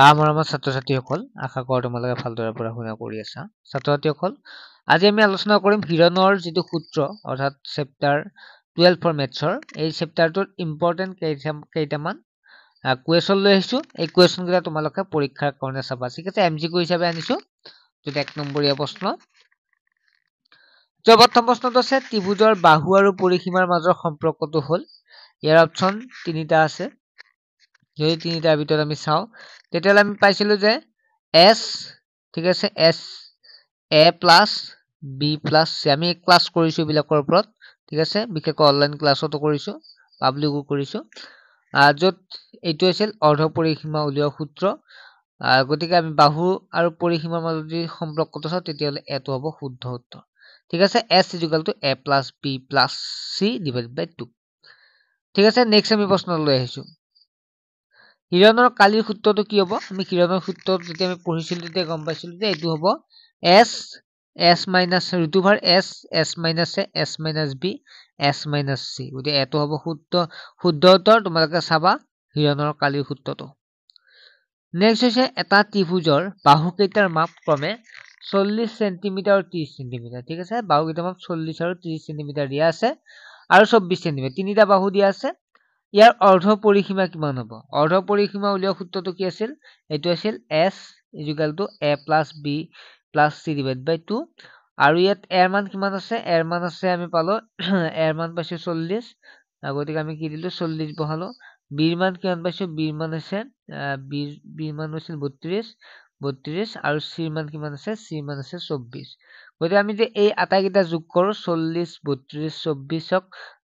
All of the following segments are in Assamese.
আমাৰ ছাত্ৰ-ছাত্ৰীসকল আশা কৰোঁ তোমালোকে ভালদৰে পঢ়া শুনা কৰি আছা। ছাত্ৰ-ছাত্ৰীসকল আজি আমি আলোচনা কৰিম হিৰণৰ যিটো সূত্ৰ অৰ্থাৎ চেপ্টাৰ 12 ফৰ মেথছৰ এই চেপ্টাৰটোত ইম্পৰ্টেণ্ট কেইটামান কুৱেশ্যন লৈ আহিছো। এই কুৱেশ্যন কেইটা তোমালোকে পৰীক্ষাৰ কাৰণে চাবা, ঠিক আছে। MCQ হিচাপে আনিছো, য'ত 1 নম্বৰীয়া প্ৰশ্ন। প্ৰথম প্ৰশ্নটো আছে ত্ৰিভুজৰ বাহু আৰু পৰিসীমাৰ মাজৰ সম্পৰ্কটো হ'ল, ইয়াৰ অপচন 3টা আছে। যদি 3টাৰ ভিতৰত আমি চাওঁ তেতিয়াহ'লে আমি পাইছিলো যে S, ঠিক আছে, S A plus B plus C। আমি ক্লাছ কৰিছো এইবিলাকৰ ওপৰত, ঠিক আছে, বিশেষকৈ অনলাইন ক্লাছতো কৰিছো, পাব্লিকো কৰিছো। য'ত এইটো আছিল অৰ্ধ পৰিসীমা উলিওৱা সূত্ৰ। গতিকে আমি বাহু আৰু পৰিসীমাৰ মাজত যদি সম্পৰ্কটো চাওঁ তেতিয়াহ'লে এইটো হ'ব শুদ্ধ উত্তৰ, ঠিক আছে। S = A plus B plus C divided by 2, ঠিক আছে। নেক্সট আমি প্ৰশ্ন লৈ আহিছো, হিৰণৰ কালিৰ সূত্ৰটো কি হ'ব? আমি হিৰণৰ সূত্ৰটো যেতিয়া আমি পঢ়িছিলো তেতিয়া গম পাইছিলো যে এইটো হ'ব S minus root over S minus A S minus B S minus C। গতিকে এইটো হ'ব শুদ্ধ উত্তৰ। তোমালোকে চাবা হিৰণৰ কালিৰ সূত্ৰটো। নেক্সট হৈছে এটা ত্ৰিভুজৰ বাহুকেইটাৰ মাপ ক্ৰমে 40 চেণ্টিমিটাৰ আৰু 30 চেণ্টিমিটাৰ, ঠিক আছে। বাহুকেইটাৰ মাপ 40 আৰু 30 চেণ্টিমিটাৰ দিয়া আছে আৰু 24 চেণ্টিমিটাৰ, 3টা বাহু দিয়া আছে। ইয়াৰ অৰ্ধ পৰিসীমা কিমান হ'ব? অৰ্ধ পৰিসীমা উলিওৱা সূত্ৰটো কি আছিল? এইটো আছিল S = A plus B plus C divide by 2। আৰু ইয়াত এৰ মান কিমান আছে? এৰ মান আছে, আমি পালো এৰ মান পাইছো 40। গতিকে আমি কি দিলো 40 বহালো। বিৰ মান কিমান পাইছো? বিৰ মান আছে বিৰ মান হৈছিল 32 আৰু চিৰ মান কিমান আছে? চিৰ মান আছে 24। গতিকে আমি যে এই আটাইকেইটা যোগ কৰো 40 32 24ক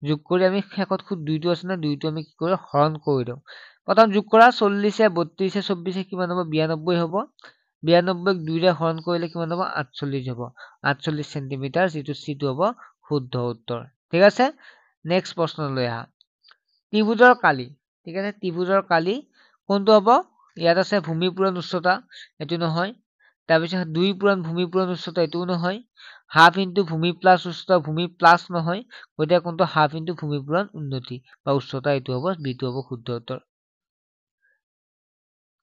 যোগ কৰি আমি শেষত 2টো আছে না, 2টো আমি কি কৰো হৰণ কৰি দিওঁ। প্ৰথম যোগ কৰা 40 32 24 কিমান হ'ব? 92 হ'ব। 92ক 2ৰে হৰণ কৰিলে কিমান হ'ব? 48 হ'ব। 48 চেণ্টিমিটাৰ, যিটো চিটো হ'ব শুদ্ধ উত্তৰ, ঠিক আছে। নেক্সট প্ৰশ্ন লৈ আহা, ত্ৰিভুজৰ কালি, ঠিক আছে। ত্ৰিভুজৰ কালি কোনটো হ'ব? ইয়াত আছে ভূমি পূৰণ উচ্চতা, এইটো নহয়। তাৰপিছত 2 পূৰণ ভূমি পূৰণ উচ্চতা, এইটোও নহয়। হাফ ইনটু ভূমি প্লাছ উচ্চতা, ভূমি প্লাছ নহয়। গতিকে কোনটো হাফ ইনটু ভূমি পূৰণ উন্নতি বা উচ্চতা, এইটো হ'ব বিটো হ'ব শুদ্ধ উত্তৰ।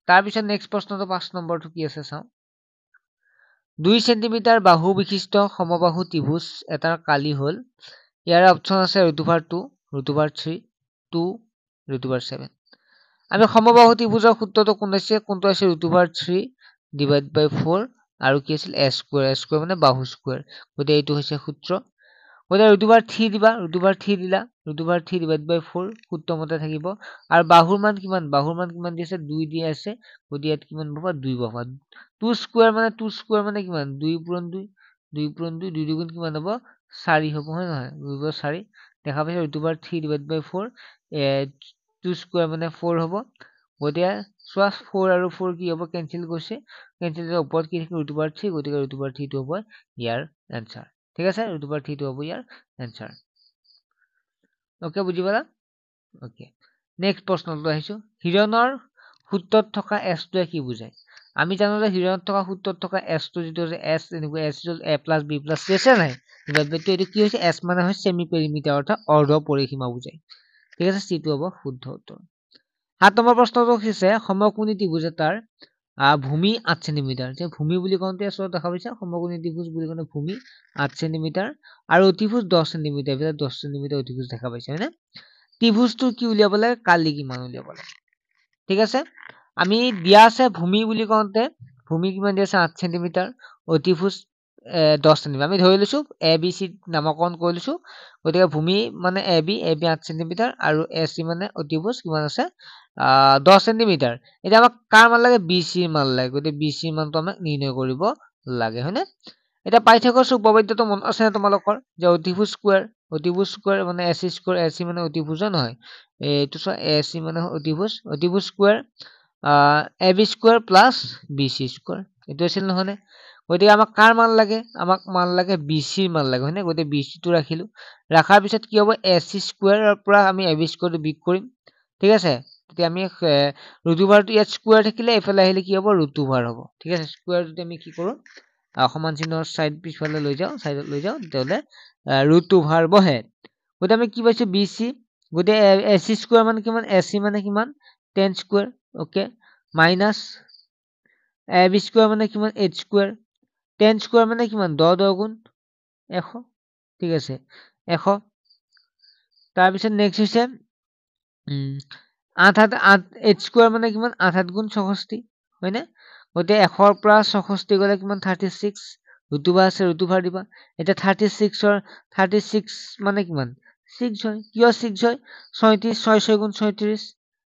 তাৰপিছত নেক্সট প্ৰশ্নটো 5 নম্বৰটো কি আছে চাওঁ। 2 চেণ্টিমিটাৰ বাহু বিশিষ্ট সমবাহু ত্ৰিভুজ এটাৰ কালি হ'ল, ইয়াৰ অপচন আছে √2, √3, 2, √7। আমি সমবাহু ত্ৰিভুজৰ সূত্ৰটো কোনটো আছে? √3 ডিভাইড বাই 4 আৰু কি আছিল S স্কোৱাৰ মানে বাহু স্কোৱাৰ। গতিকে এইটো হৈছে সূত্ৰ। গতিকে √3 দিবা, √3 দিলা, √3 ডিভাইড বাই 4 সূত্ৰ মতে থাকিব। আৰু বাহুৰ মান কিমান? বাহুৰ মান কিমান দি আছে? 2 দি আছে। গতিকে ইয়াত কিমান পাবা? 2 পাবা। 2 স্কোৱাৰ মানে কিমান? 2 পূৰণ 2, 2 পূৰণ 2, 2 দুগুণ কিমান হ'ব? 4 হ'ব, হয় নহয়? 2 4 দেখা পাইছে। √3 ডিভাইড বাই 4 2 স্কোৱাৰ মানে 4 হ'ব। গতিকে চোৱা 4 আৰু 4 কি হ'ব? কেনচেল কৰিছে। কেনচেল কৰাৰ ওপৰত কি থাকিল? √3। গতিকে √3 টো হ'ব ইয়াৰ এনসাৰ, ঠিক আছে। √3 টো হ'ব ইয়াৰ এনসাৰ। ওকে, বুজি পালা? ওকে, নেক্সট প্ৰশ্নটো আহিছো, হিৰণৰ সূত্ৰত থকা S টোৱে কি বুজায়? আমি জানো যে হিৰণত থকা সূত্ৰত থকা S টো যিটো S এনেকুৱা S A plus B plus C আছে নাই? এইটো কি হৈছে? S মানে হৈছে ছেমি পেৰিমিটাৰ অৰ্থাৎ অৰ্ধ পৰিসীমা বুজায়, ঠিক আছে। C টো হ'ব শুদ্ধ উত্তৰ। 7 নম্বৰ প্ৰশ্নটো হৈছে সমকোণী ত্ৰিভুজ এটাৰ ভূমি 8 চেণ্টিমিটাৰ। যে ভূমি বুলি কওঁতে ওচৰত দেখা পাইছা সমকোণী ত্ৰিভুজ বুলি কওঁতে ভূমি 8 চেণ্টিমিটাৰ আৰু অতিভুজ 10 চেণ্টিমিটাৰ, এইবিলাক 10 চেণ্টিমিটাৰ অতিভুজ দেখা পাইছা, হয়নে? ত্ৰিভুজটো কি উলিয়াব লাগে? কালি কিমান উলিয়াব লাগে, ঠিক আছে। আমি দিয়া আছে ভূমি বুলি কওঁতে ভূমি কিমান দিয়া আছে? 8 চেণ্টিমিটাৰ, অতিভুজ 10 চেণ্টিমিটাৰ। আমি ধৰি লৈছো ABC নামকৰণ কৰি লৈছো। গতিকে ভূমি মানে AB 8 চেণ্টিমিটাৰ আৰু AC মানে অতিভুজ কিমান আছে? 10 চেণ্টিমিটাৰ। এতিয়া আমাক কাৰ মান লাগে? BC মান লাগে। গতিকে BC মানটো আমাক নিৰ্ণয় কৰিব লাগে, হয়নে? এতিয়া পাইথাগোৰাছৰ উপপাদ্যটো মনত আছে নে তোমালোকৰ? যে অতিভুজ স্কোৱাৰ মানে AC স্কোৱাৰ, AC মানে অতিভুজ, নহয়? এইটো চোৱা AC মানে অতিভুজ square AB square plus BC square, এইটো আছিল নহয়? গতিকে আমাক কাৰ মান লাগে? আমাক মান লাগে BC মান লাগে, হয়নে? গতিকে BC টো ৰাখিলো। ৰাখাৰ পিছত কি হ'ব? AC স্কোৱাৰৰ পৰা আমি AB স্কোৱাৰটো বিয়োগ কৰিম, ঠিক আছে। তেতিয়া আমি √2 ইয়াত স্কোৱাৰ থাকিলে এইফালে আহিলে কি হ'ব? √2 হ'ব, ঠিক আছে। স্কোৱাৰ যদি আমি কি কৰো সমান চিহ্নৰ চাইড পিছফালে লৈ যাওঁ, চাইডত লৈ যাওঁ, তেতিয়াহ'লে √2 বহে। গতিকে আমি কি পাইছো? BC। গতিকে AC স্কোৱাৰ মানে কিমান? AC মানে কিমান? 10 square, okay, minus ab square মানে কিমান 8 স্কোয়াৰ 10 স্কোয়াৰ মানে কিমান 10 10 গুণ 100 ঠিক আছে 100 তাৰপিছত নেক্সট হৈছে 8 8 স্কোয়াৰ মানে কিমান 8 8 গুণ 64 হয়নে গতে 100 ৰ পৰা 64 গলে কিমান 36 ৰুটুভাৰ আছে ৰুটুভাৰ দিবা এটা 36 মানে কিমান 6 হয় কিয় 6 হয় 36 6 6 গুণ 36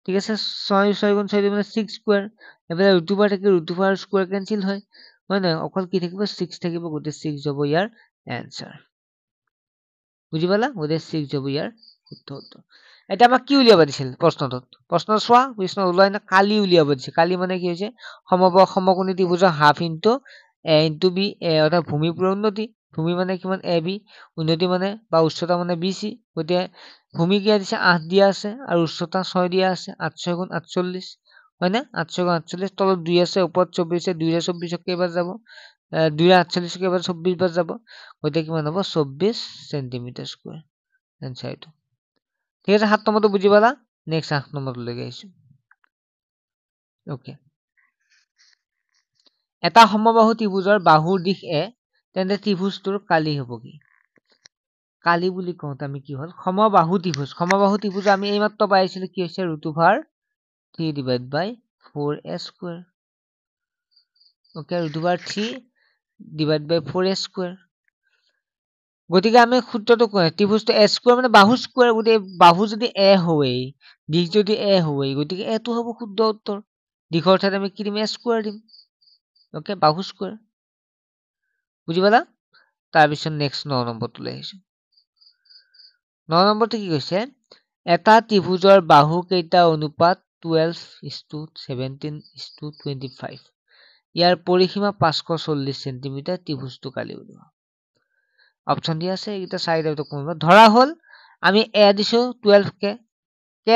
ঠিক আছে 6 6 গুণ 6 মানে 6 স্কোয়াৰ এবাৰে ৰুটুভাৰ থাকে ৰুটুভাৰ স্কোয়াৰ কেনসেল হয় হয় না অকল কি থাকিব 6 থাকিব গতে 6 যাব ইয়াৰ এনসাৰ বুঝি পালা গতে 6 যাব ইয়াৰ শুদ্ধ উত্তৰ এটা আমাক কি উলিয়াব দিছিল প্ৰশ্ন চোৱা প্ৰশ্ন উলাই না কালি উলিয়াব দিছে কালি মানে কি হৈছে সমকোণী ত্ৰিভুজৰ half into a into B অৰ্থাৎ ভূমিপুৰ উন্নতি ভূমি মানে কিমান এ বি উন্নতি মানে বা উচ্চতা মানে বি সি গতে ভূমি কি দিছে 8 দিয়া আছে আৰু উচ্চতা 6 দিয়া আছে 8 6 গুণ 48 হয় না 8 6 গুণ 48 তলত 2 আছে ওপৰত 24 আছে 2 ৰে 24 কেইবাৰ যাব 2 ৰে 48 কেইবাৰ 24 বাৰ যাব গতে কিমান হ'ব 24 সেন্টিমিটাৰ স্কয়াৰ এনসাৰ এইটো ঠিক আছে 7 নম্বৰটো বুজি পালা নেক্সট 8 নম্বৰটো লৈ আহিছো ওকে এটা সমবাহু ত্ৰিভুজৰ বাহুৰ দিশ এ তেন্তে ত্ৰিভুজটোৰ কালি হ'ব কি কালি বুলি কওঁতে আমি কি হল সমবাহু ত্ৰিভুজ আমি এইমাত্ৰ পাইছিলো কি হৈছে √3 / 4a² ওকে √3 / 4a² গতিকে আমি সূত্ৰটো কয় ত্ৰিভুজটো a² মানে বাহু স্কয়াৰ গতিকে বাহু যদি a হয় দিশ যদি a হয় গতিকে এটো হ'ব শুদ্ধ উত্তৰ দিশৰ ঠাইত আমি কি দিম a² দিম ওকে বাহু স্কয়াৰ বুজি পালা তাৰ পিছত নেক্সট 9 নম্বৰটো লৈ আহিছো 9 নম্বৰটো কি কৈছে এটা ত্ৰিভুজৰ বাহু কেইটা অনুপাত 12:17:25 ইয়াৰ পৰিসীমা 540 সেন্টিমিটাৰ ত্ৰিভুজটো কালি উলিওৱা অপচন দিয়া আছে এটা চাইড আউট কৰিব ধৰা হল আমি এ দিছো 12 কে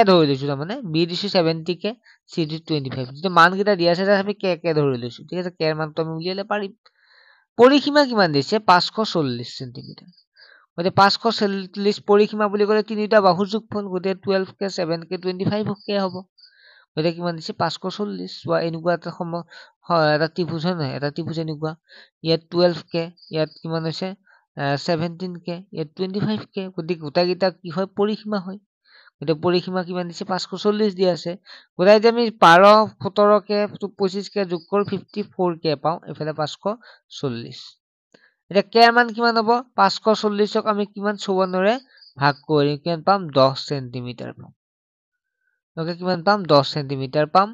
ধৰি লৈছো মানে বি দিছো 70 কে সি দিছো 25 যদি মান কেইটা দিয়া আছে আমি কে ধৰি লৈছো ঠিক আছে কে ৰ মানটো আমি উলিয়ালে পাৰিম পৰিসীমা কিমান দিছে 540 সেন্টিমিটাৰ গতে 540 পৰিসীমা বুলি ক'লে তিনিটা বাহুৰ যোগফল গতে 12 কে 7 কে 25 কে হ'ব গতে কিমান দিছে 540 বা এনেকুৱা এটা এটা ত্ৰিভুজ নহয় এটা ত্ৰিভুজ এনেকুৱা ইয়াত 12 কে ইয়াত কিমান হৈছে 17 কে ইয়াত 25 কে গতি গোটাকেইটা কি হয় পৰিসীমা হয় গতে পৰিসীমা কিমান দিছে 540 দিয়া আছে গোটাই যে আমি 12 17 কে 25 কে যোগ কৰি 54 কে পাওঁ এফালে 540 এটা কে মান কিমান হ'ব 540ক আমি কিমান 54 ৰে ভাগ কৰি কিমান পাম 10 সেন্টিমিটাৰ পাম ওকে কিমান পাম 10 সেন্টিমিটাৰ পাম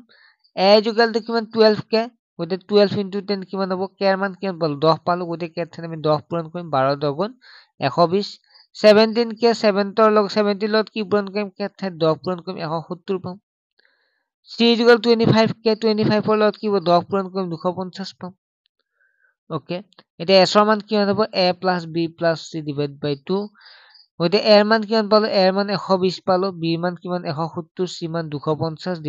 এ ইকুৱেল টু কিমান 12 কে গতে 12 * 10 কিমান হ'ব কে ৰ মান কিমান পালো 10 পালো গতে কে ঠাইত আমি 10 পূৰণ কৰিম 12 10 গুণ 120 17 কে 7 ৰ লগ 70 লগত কি পূৰণ কৰিম কে ঠাইত 10 পূৰণ কৰিম 170 পাম 3 = 25 কে 25 ৰ লগত কি 10 পূৰণ কৰিম 250 পাম ওকে এটা s ৰ মান কিমান হ'ব a + b + c / 2 গতে a ৰ মান কিমান পালো a ৰ মান 120 পালো b ৰ মান কিমান 170 c মান 250 /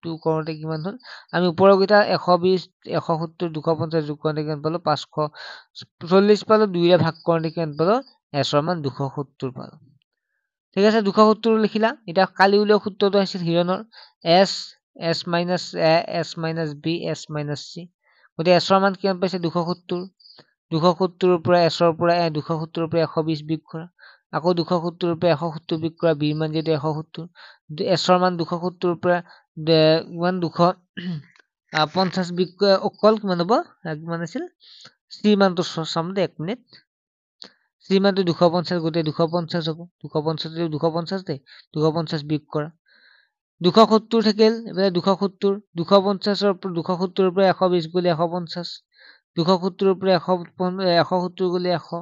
2 কৰোতে কিমান হ'ল আমি ওপৰৰ কেইটা 120 170 250 যোগ কৰোতে কিমান পালো 540 পালো 2 ৰে ভাগ কৰোতে কিমান পালো s ৰ মান 270 পালো ঠিক আছে 270 লিখিলা এটা কালি উলিওৱা সূত্ৰটো আছিল হিৰণৰ s s - a s - b s - c গতে s ৰ মান কিমান পাইছে 270 270 ৰ পৰা s ৰ পৰা 270 ৰ পৰা 120 বিয়োগ কৰা আকৌ 270 ৰ পৰা 170 বিয়োগ কৰা b ৰ মান যেটো 170 s ৰ মান 270 ৰ পৰা কিমান 250 বিয়োগ কৰা অকল কিমান হ'ব কিমান আছিল c মানটো চাম দে 1 মিনিট c মানটো 250 গতে 250 হ'ব 250 250 দে 250 বিয়োগ কৰা 270 থাকিল এবাৰ 270 250 ৰ পৰা 270 ৰ পৰা 120 গলে 150 270 ৰ পৰা 170 গলে 100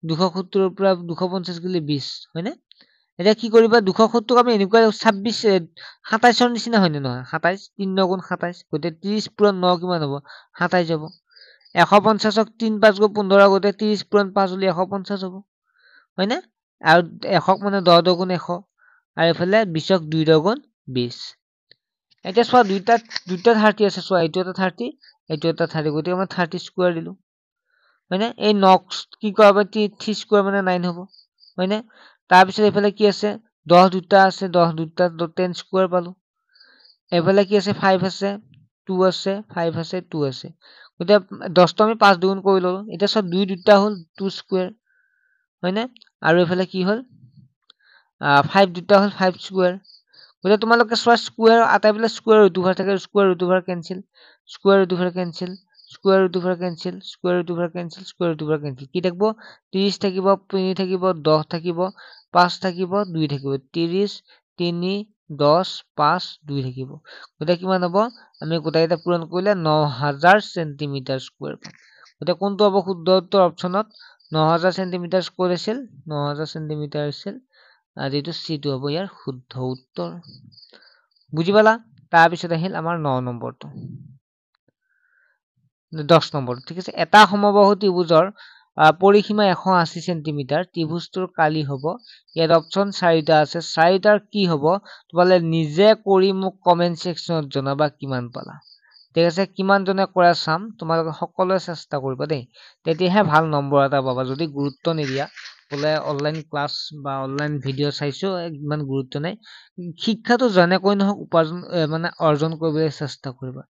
270 ৰ পৰা 250 গলে 20 হয়নে এটা কি কৰিবা 270 ক আমি এনেকুৱা 26 27 ৰ নিচিনা হয়নে নহয় 27 3 9 গুণ 27 গতে 30 পূৰণ 9 কিমান হ'ব 27 যাব 150ক 3 5 গুণ 15 গতে 30 পূৰণ 5 হলে 150 হ'ব হয়নে আৰু 100ক মানে 10 10 গুণ 100 আৰু এফালে 20ক 2 10 গুণ 20 এটা চোৱা দুইটা 30 আছে চোৱা এইটো এটা 30 এইটো এটা 30 গতে আমি 30 স্কয়াৰ দিলো হয়নে এই 9 কি কৰাবা 3 স্কয়াৰ মানে 9 হ'ব হয়নে তাৰ পিছত এফালে কি আছে 10 দুটা আছে 10 দুটা 10 স্কয়াৰ পালো এফালে কি আছে 5 আছে 2 আছে, 5 আছে, 2 আছে। গতিকে 10টো আমি 5 দুগুণ কৰি ললো। এতিয়া চোৱা 2 দুটা হ'ল 2 স্কুৱেৰ, হয়নে? আৰু এইফালে কি হ'ল 5 দুটা হ'ল 5 স্কুৱেৰ। গতিকে তোমালোকে চোৱা স্কুৱেৰ আটাইবিলাক স্কুৱেৰ ৰুট ওভাৰ থাকে, square root over cancel, square root over cancel, square root over cancel, square root over cancel, square root over cancel. কি থাকিব 30 থাকিব, 3 থাকিব, 10 থাকিব, 5 থাকিব, 2 থাকিব। 30, 3, 10, 5, 2 থাকিব। গতিকে কিমান হ'ব? আমি গোটেইকেইটা পূৰণ কৰিলে 9000 চেণ্টিমিটাৰ স্কুৱেৰ পাম। গতিকে কোনটো হ'ব শুদ্ধ উত্তৰ অপশ্যনত? 9000 চেণ্টিমিটাৰ স্কুৱেৰ আছিল, 9000 চেণ্টিমিটাৰ আছিল। যিটো চিটো হ'ব ইয়াৰ শুদ্ধ উত্তৰ। বুজি পালা? তাৰপিছত আহিল আমাৰ 9 নম্বৰটো, 10 নম্বৰ। ঠিক আছে, এটা সমবাহু ত্ৰিভুজৰ পৰিসীমা 180 চেণ্টিমিটাৰ, ত্ৰিভুজটোৰ কালি হ'ব। ইয়াত অপশ্যন 4টা আছে, 4টাৰ কি হ'ব তোমালোকে নিজে কৰি মোক কমেন্ট ছেকশ্যনত জনাবা কিমান পালা। ঠিক আছে, কিমান জনে কৰা চাম, তোমালোকে সকলোৱে চেষ্টা কৰিবা দেই, তেতিয়াহে ভাল নম্বৰ এটা পাবা। যদি গুৰুত্ব নিদিয়া বোলে অনলাইন ক্লাছ বা অনলাইন ভিডিঅ' চাইছো ইমান গুৰুত্ব নাই, শিক্ষাটো যেনেকৈ নহওক উপাৰ্জন মানে অৰ্জন কৰিবলৈ চেষ্টা কৰিবা।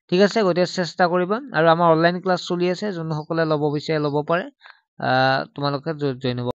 ঠিক আছে, গতিকে চেষ্টা কৰিবা। আৰু আমাৰ অনলাইন ক্লাছ চলি আছে, যোনসকলে ল'ব বিচাৰে ল'ব পাৰে, তোমালোকে জইন হ'ব।